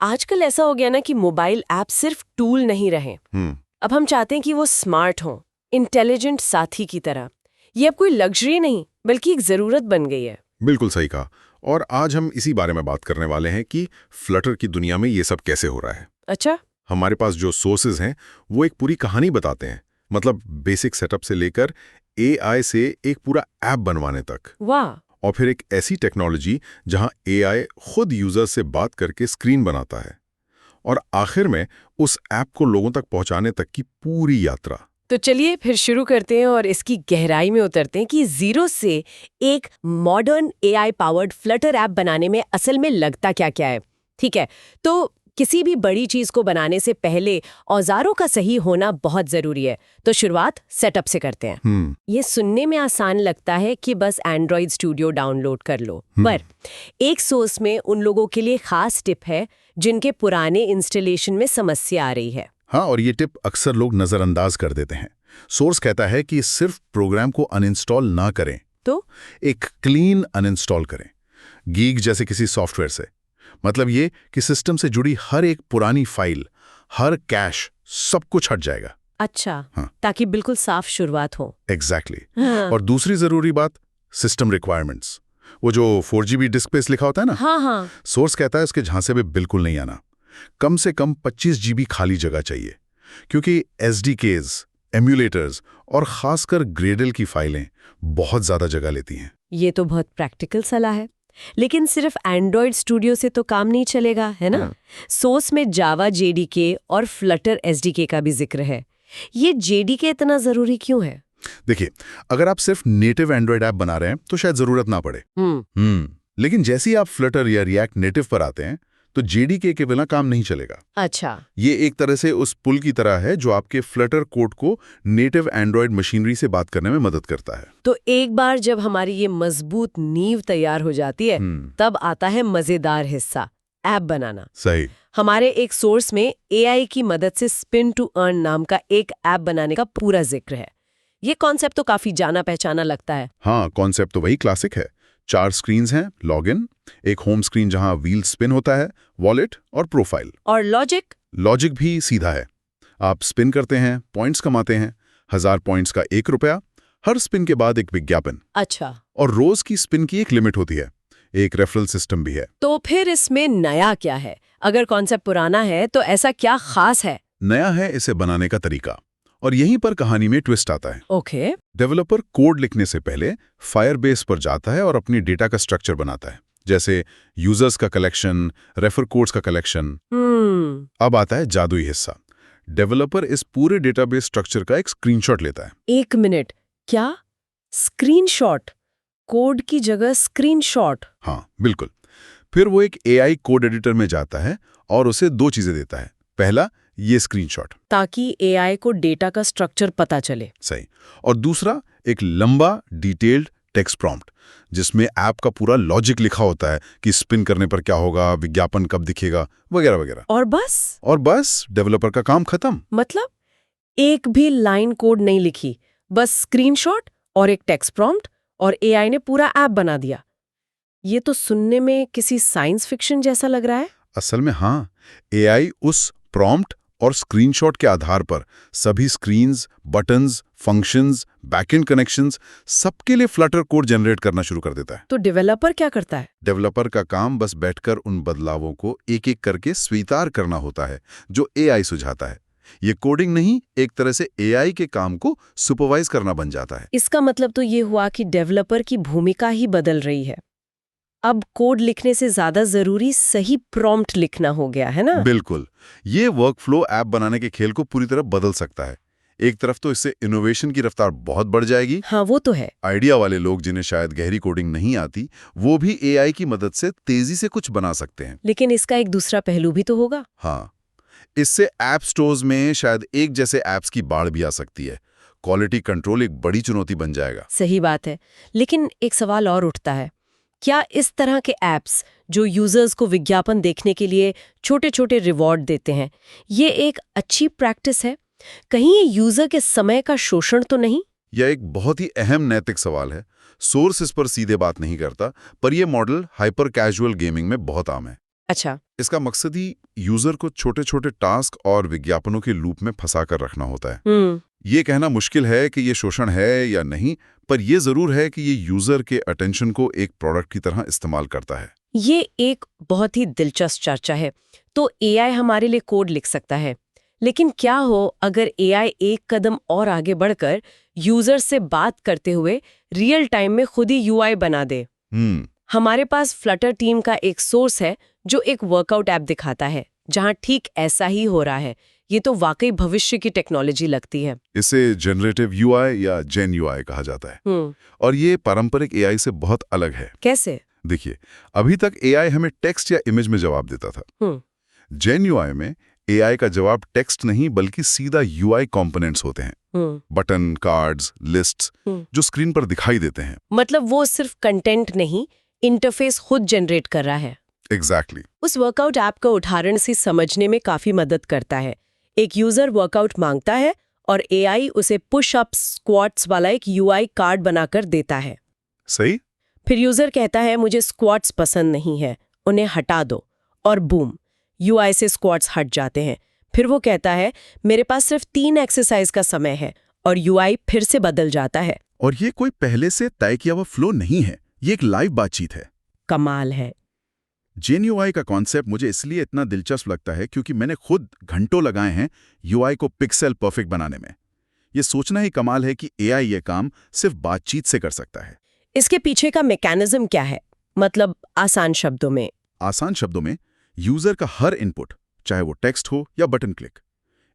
आजकल ऐसा हो गया ना कि मोबाइल ऐप सिर्फ टूल नहीं रहे। अब हम चाहते हैं कि वो स्मार्ट हो, इंटेलिजेंट साथी की तरह। ये अब कोई लग्जरी नहीं बल्कि एक जरूरत बन गई है। बिल्कुल सही कहा। और आज हम इसी बारे में बात करने वाले हैं कि फ्लटर की दुनिया में ये सब कैसे हो रहा है। अच्छा। हमारे पास जो सोर्सेज हैं वो एक पूरी कहानी बताते हैं, मतलब बेसिक सेटअप से लेकर एआई से एक पूरा ऐप बनवाने तक। वाह। और फिर एक ऐसी टेक्नोलॉजी जहां एआई खुद यूजर से बात करके स्क्रीन बनाता है, और आखिर में उस ऐप को लोगों तक पहुंचाने तक की पूरी यात्रा। तो चलिए फिर शुरू करते हैं और इसकी गहराई में उतरते हैं कि जीरो से एक modern AI powered Flutter app बनाने में असल में लगता क्या क्या है। ठीक है, तो किसी भी बड़ी चीज को बनाने से पहले औजारों का सही होना बहुत जरूरी है। तो शुरुआत सेटअप से करते हैं। ये सुनने में आसान लगता है कि बस एंड्रॉइड स्टूडियो डाउनलोड कर लो, पर एक सोर्स में उन लोगों के लिए खास टिप है जिनके पुराने इंस्टॉलेशन में समस्या आ रही है। हाँ, और ये टिप अक्सर लोग नजरअंदाज कर देते हैं। सोर्स कहता है कि सिर्फ प्रोग्राम को अनइंस्टॉल ना करें, तो एक क्लीन अनइंस्टॉल करें, गीक जैसे किसी सॉफ्टवेयर से। मतलब ये कि सिस्टम से जुड़ी हर एक पुरानी फाइल, हर कैश, सब कुछ हट जाएगा। अच्छा। हाँ। ताकि बिल्कुल साफ शुरुआत हो। एग्जैक्टली। हाँ। और दूसरी जरूरी बात, सिस्टम रिक्वायरमेंट्स। वो जो 4GB डिस्क पे लिखा होता है ना, हाँ हाँ। सोर्स कहता है इसके झांसे में बिल्कुल नहीं आना। कम से कम 25 GB खाली जगह चाहिए, क्योंकि SDKs, एम्यूलेटर्स और खासकर ग्रेडल की फाइलें बहुत ज्यादा जगह लेती हैं। ये तो बहुत प्रैक्टिकल सलाह है, लेकिन सिर्फ एंड्रॉइड स्टूडियो से तो काम नहीं चलेगा, है ना? सोर्स में जावा JDK और फ्लटर SDK का भी जिक्र है। ये JDK इतना जरूरी क्यों है? देखिए, अगर आप सिर्फ नेटिव एंड्रॉइड ऐप बना रहे हैं तो शायद जरूरत ना पड़े। लेकिन जैसे ही आप फ्लटर या रिएक्ट नेटिव पर आते हैं तो JDK के बिना काम नहीं चलेगा। अच्छा। ये एक तरह से उस पुल की तरह है जो आपके फ्लटर कोड को नेटिव एंड्रॉइड मशीनरी से बात करने में मदद करता है। तो एक बार जब हमारी ये मजबूत नींव तैयार हो जाती है, तब आता है मजेदार हिस्सा, ऐप बनाना। सही। हमारे एक सोर्स में AI की मदद से स्पिन टू अर्न नाम का एक ऐप बनाने का पूरा जिक्र है। ये कॉन्सेप्ट तो काफी जाना पहचाना लगता है। हाँ, कॉन्सेप्ट तो वही क्लासिक है। 4 स्क्रीन्स हैं, लॉगिन, एक होम स्क्रीन जहां व्हील स्पिन होता है, वॉलेट और प्रोफाइल। और लॉजिक भी सीधा है। आप स्पिन करते हैं, पॉइंट्स कमाते हैं। 1000 पॉइंट्स का ₹1, हर स्पिन के बाद एक विज्ञापन। अच्छा। और रोज की स्पिन की एक लिमिट होती है। एक रेफरल सिस्टम भी है। तो फिर इसमें नया क्या है? अगर कॉन्सेप्ट पुराना है तो ऐसा क्या खास है? नया है इसे बनाने का तरीका, और यहीं पर कहानी में ट्विस्ट आता है। ओके। डेवलपर कोड लिखने से पहले फायरबेस पर जाता है और अपनी डेटा का स्ट्रक्चर बनाता है, जैसे यूजर्स का कलेक्शन, रेफर कोड्स का कलेक्शन। अब आता है जादुई हिस्सा। डेवलपर इस पूरे डेटाबेस स्ट्रक्चर का एक स्क्रीनशॉट लेता है। 1 मिनट, क्या स्क्रीनशॉट? कोड की जगह स्क्रीनशॉट? हाँ, बिल्कुल। फिर वो एक AI कोड एडिटर में जाता है और उसे 2 चीजें देता है। पहला, ये स्क्रीनशॉट, ताकि AI को डेटा का स्ट्रक्चर पता चले। सही। और दूसरा, एक लंबा डिटेल्ड टेक्स्ट प्रॉम्प्ट, जिसमें ऐप का पूरा लॉजिक लिखा होता है कि स्पिन करने पर क्या होगा, विज्ञापन कब दिखेगा, वगैरह वगैरह। और बस डेवलपर का काम खत्म। मतलब एक भी लाइन कोड नहीं लिखी, बस स्क्रीनशॉट और एक टेक्स्ट प्रॉम्प्ट, और AI ने पूरा ऐप बना दिया। ये तो सुनने में किसी साइंस फिक्शन जैसा लग रहा है। असल में हाँ, AI उस प्रॉम्प्ट और स्क्रीनशॉट के आधार पर सभी screens, buttons, functions, backend connections, सबके लिए फ्लटर कोड जनरेट करना शुरू कर देता है। तो डेवलपर क्या करता है? डेवलपर का काम बस बैठकर उन बदलावों को एक एक करके स्वीकार करना होता है जो AI सुझाता है। ये कोडिंग नहीं, एक तरह से AI के काम को सुपरवाइज करना बन जाता है। इसका मतलब तो ये हुआ कि डेवलपर की भूमिका ही बदल रही है। अब कोड लिखने से ज्यादा जरूरी सही प्रॉम्प्ट लिखना हो गया है ना? बिल्कुल। ये वर्कफ्लो ऐप बनाने के खेल को पूरी तरह बदल सकता है। एक तरफ तो इससे इनोवेशन की रफ्तार बहुत बढ़ जाएगी। हाँ, वो तो है। आइडिया वाले लोग जिन्हें शायद गहरी कोडिंग नहीं आती, वो भी AI की मदद से तेजी से कुछ बना सकते हैं। लेकिन इसका एक दूसरा पहलू भी तो होगा। हाँ, इससे ऐप स्टोर्स में शायद एक जैसे ऐप्स की बाढ़ भी आ सकती है। क्वालिटी कंट्रोल एक बड़ी चुनौती बन जाएगा। सही बात है, लेकिन एक सवाल और उठता है, क्या इस तरह के ऐप्स जो यूजर्स को विज्ञापन देखने के लिए छोटे छोटे रिवॉर्ड देते हैं, ये एक अच्छी प्रैक्टिस है? कहीं ये यूजर के समय का शोषण तो नहीं? यह एक बहुत ही अहम नैतिक सवाल है। सोर्स इस पर सीधे बात नहीं करता, पर यह मॉडल हाइपर कैजुअल गेमिंग में बहुत आम है। अच्छा। इसका मकसद ही यूजर को छोटे छोटे टास्क और विज्ञापनों के लूप में फंसा कर रखना होता है। ये कहना मुश्किल है कि ये शोषण है या नहीं, पर ये जरूर है कि ये यूजर के अटेंशन को एक प्रोडक्ट की तरह इस्तेमाल करता है। ये एक बहुत ही दिलचस्प चर्चा है। तो एआई हमारे लिए कोड लिख सकता है, लेकिन क्या हो अगर एआई एक कदम और आगे बढ़कर यूजर से बात करते हुए रियल टाइम में खुद ही यूआई बना दे? हमारे पास फ्लटर टीम का एक सोर्स है जो एक वर्कआउट ऐप दिखाता है जहां ठीक ऐसा ही हो रहा है। ये तो वाकई भविष्य की टेक्नोलॉजी लगती है। इसे जनरेटिव यूआई या जेन यूआई कहा जाता है। और ये पारंपरिक एआई से बहुत अलग है। कैसे? देखिए, अभी तक एआई हमें टेक्स्ट या इमेज में जवाब देता था। जेन यूआई में एआई का जवाब टेक्स्ट नहीं बल्कि सीधा यूआई कंपोनेंट्स होते हैं। बटन, कार्ड्स, लिस्ट्स जो स्क्रीन पर दिखाई देते हैं। मतलब वो सिर्फ कंटेंट नहीं, इंटरफेस खुद जनरेट कर रहा है। एग्जैक्टली। उस वर्कआउट ऐप का उदाहरण से समझने में काफी मदद करता है। एक यूजर वर्कआउट मांगता है और एआई उसे पुश अप्स, स्क्वाट्स वाला एक यूआई कार्ड बनाकर देता है। सही। फिर यूजर कहता है मुझे स्क्वाट्स पसंद नहीं है, उन्हें हटा दो, और बूम, यूआई से स्क्वाट्स हट जाते हैं। फिर वो कहता है मेरे पास सिर्फ 3 एक्सरसाइज का समय है, और यूआई फिर से बदल जाता है। और ये कोई पहले से तय किया हुआ फ्लो नहीं है, ये एक लाइव बातचीत है। कमाल है। जेन यूआई का कॉन्सेप्ट मुझे इसलिए इतना दिलचस्प लगता है क्योंकि मैंने खुद घंटों लगाए हैं यूआई को पिक्सेल परफेक्ट बनाने में। ये सोचना ही कमाल है कि एआई ये काम सिर्फ बातचीत से कर सकता है। इसके पीछे का मैकेनिज्म क्या है? मतलब आसान शब्दों में यूजर का हर इनपुट, चाहे वो टेक्स्ट हो या बटन क्लिक,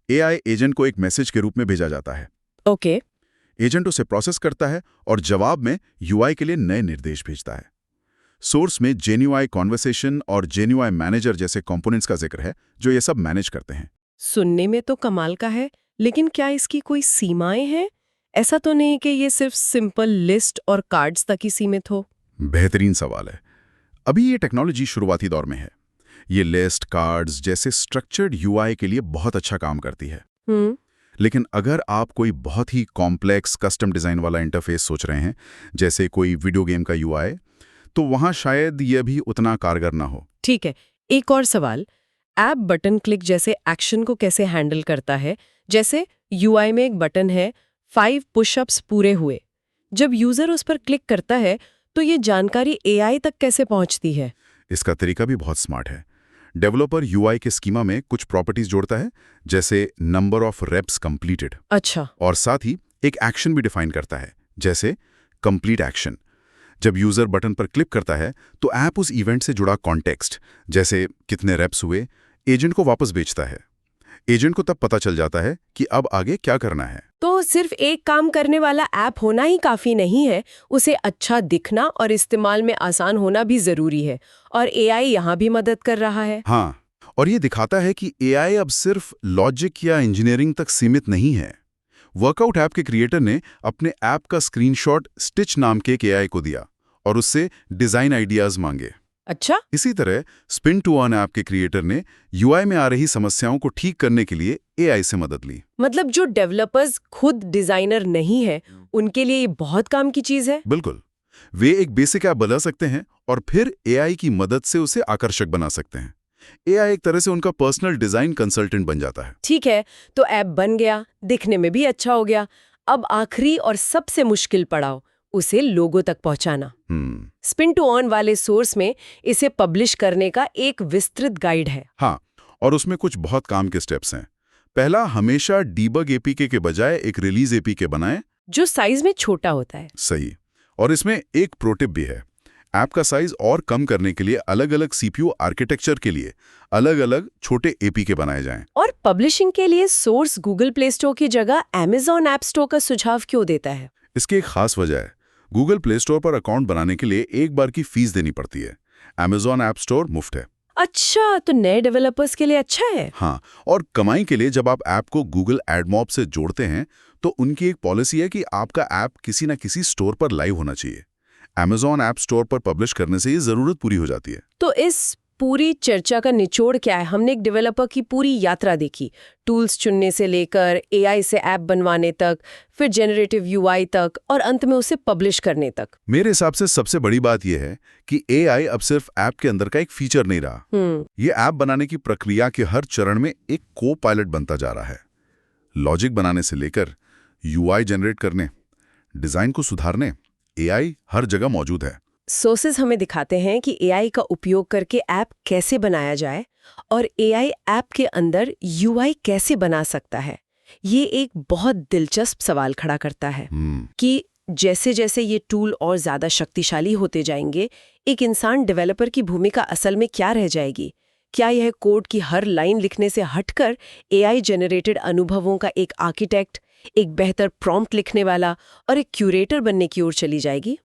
एआई एजेंट को एक मैसेज के रूप में भेजा जाता है। ओके। एजेंट उसे प्रोसेस करता है और जवाब में यूआई के लिए नए निर्देश भेजता है। सोर्स में जेन्यूआई कॉन्वर्सेशन और जेन्यूआई मैनेजर जैसे कंपोनेंट्स का जिक्र है जो ये सब मैनेज करते हैं। सुनने में तो कमाल का है, लेकिन क्या इसकी कोई सीमाएं हैं? ऐसा तो नहीं कि ये सिर्फ सिंपल लिस्ट और कार्ड्स तक ही सीमित हो? बेहतरीन सवाल है। अभी ये टेक्नोलॉजी शुरुआती दौर में है। ये लिस्ट, कार्ड्स जैसे स्ट्रक्चर्ड यूआई के लिए बहुत अच्छा काम करती है। लेकिन अगर आप कोई बहुत ही कॉम्प्लेक्स कस्टम डिजाइन वाला इंटरफेस सोच रहे हैं, जैसे कोई वीडियो गेम का यूआई, तो वहां शायद यह भी उतना कारगर ना हो। ठीक है। एक और सवाल, ऐप बटन क्लिक जैसे एक्शन को कैसे हैंडल करता है? जैसे यूआई में एक बटन है, 5 पुशअप्स पूरे हुए। जब यूजर उस पर क्लिक करता है तो ये जानकारी एआई तक कैसे पहुंचती है? इसका तरीका भी बहुत स्मार्ट है। डेवलपर यूआई के स्कीमा में कुछ प्रॉपर्टीज जोड़ता है, जैसे नंबर ऑफ रेप्स कंप्लीटेड। अच्छा। और साथ ही एक एक्शन भी डिफाइन करता है, जैसे कंप्लीट एक्शन। जब यूजर बटन पर क्लिक करता है तो ऐप उस इवेंट से जुड़ा कॉन्टेक्स्ट, जैसे कितने रेप्स हुए, एजेंट को वापस भेजता है। एजेंट को तब पता चल जाता है कि अब आगे क्या करना है। तो सिर्फ एक काम करने वाला ऐप होना ही काफी नहीं है, उसे अच्छा दिखना और इस्तेमाल में आसान होना भी जरूरी है, और एआई यहाँ भी मदद कर रहा है। हाँ, और ये दिखाता है कि एआई अब सिर्फ लॉजिक या इंजीनियरिंग तक सीमित नहीं है। वर्कआउट ऐप के क्रिएटर ने अपने ऐप का स्क्रीनशॉट स्टिच नाम के एक एआई को दिया और उससे डिजाइन आइडियाज मांगे। अच्छा। इसी तरह स्पिन टू अर्न ऐप के क्रिएटर ने यूआई में आ रही समस्याओं को ठीक करने के लिए एआई से मदद ली। मतलब जो डेवलपर्स खुद डिजाइनर नहीं है, उनके लिए ये बहुत काम की चीज है। बिल्कुल। वे एक बेसिक ऐप बना सकते हैं और फिर एआई की मदद से उसे आकर्षक बना सकते हैं। एआई एक तरह से उनका पर्सनल डिजाइन कंसल्टेंट बन जाता है। ठीक है, तो ऐप बन गया, दिखने में भी अच्छा हो गया। अब आखिरी और सबसे मुश्किल पड़ाव, उसे लोगों तक पहुंचाना। स्पिन टू अर्न वाले सोर्स में इसे पब्लिश करने का एक विस्तृत गाइड है। हाँ, और उसमें कुछ बहुत काम के स्टेप्स हैं। पहला, हमेशा डीबग एपीके के बजाय एक रिलीज एपीके बनाएं, जो साइज में छोटा होता है। सही। और इसमें एक प्रो टिप भी है। ऐप का साइज और कम करने के लिए अलग अलग सीपीयू आर्किटेक्चर के लिए अलग अलग छोटे एपीके बनाए जाएं। और पब्लिशिंग के लिए सोर्स गूगल प्ले स्टोर की जगह Amazon ऐप स्टोर का सुझाव क्यों देता है? इसकी एक खास वजह है। गूगल प्ले स्टोर पर अकाउंट बनाने के लिए एक बार की फीस देनी पड़ती है। Amazon ऐप स्टोर मुफ्त है। अच्छा, तो नए डेवलपर्स के लिए अच्छा है। हाँ, और कमाई के लिए जब आप ऐप को गूगल एडमॉब से जोड़ते हैं तो उनकी एक पॉलिसी है कि आपका ऐप किसी न किसी स्टोर पर लाइव होना चाहिए। Amazon ऐप स्टोर पर पब्लिश करने से ये जरूरत पूरी हो जाती है। तो इस पूरी चर्चा का निचोड़ क्या है? हमने एक डेवलपर की पूरी यात्रा देखी, टूल्स चुनने से लेकर एआई से ऐप बनवाने तक, फिर जनरेटिव यूआई तक और अंत में उसे पब्लिश करने तक। मेरे हिसाब से सबसे बड़ी बात यह है कि एआई अब सिर्फ ऐप के अंदर का एक फीचर नहीं रहा। ये ऐप बनाने की प्रक्रिया के हर चरण में एक को पायलट बनता जा रहा है। लॉजिक बनाने से लेकर यूआई जनरेट करने, डिजाइन को सुधारने, एआई हर जगह मौजूद है। सोर्सेज हमें दिखाते हैं कि एआई का उपयोग करके ऐप कैसे बनाया जाए और एआई ऐप के अंदर यूआई कैसे बना सकता है। ये एक बहुत दिलचस्प सवाल खड़ा करता है कि जैसे जैसे ये टूल और ज्यादा शक्तिशाली होते जाएंगे, एक इंसान डेवलपर की भूमिका असल में क्या रह जाएगी? क्या यह कोड की हर लाइन लिखने से हटकर एआई जनरेटेड अनुभवों का एक आर्किटेक्ट, एक बेहतर प्रॉम्प्ट लिखने वाला और एक क्यूरेटर बनने की ओर चली जाएगी?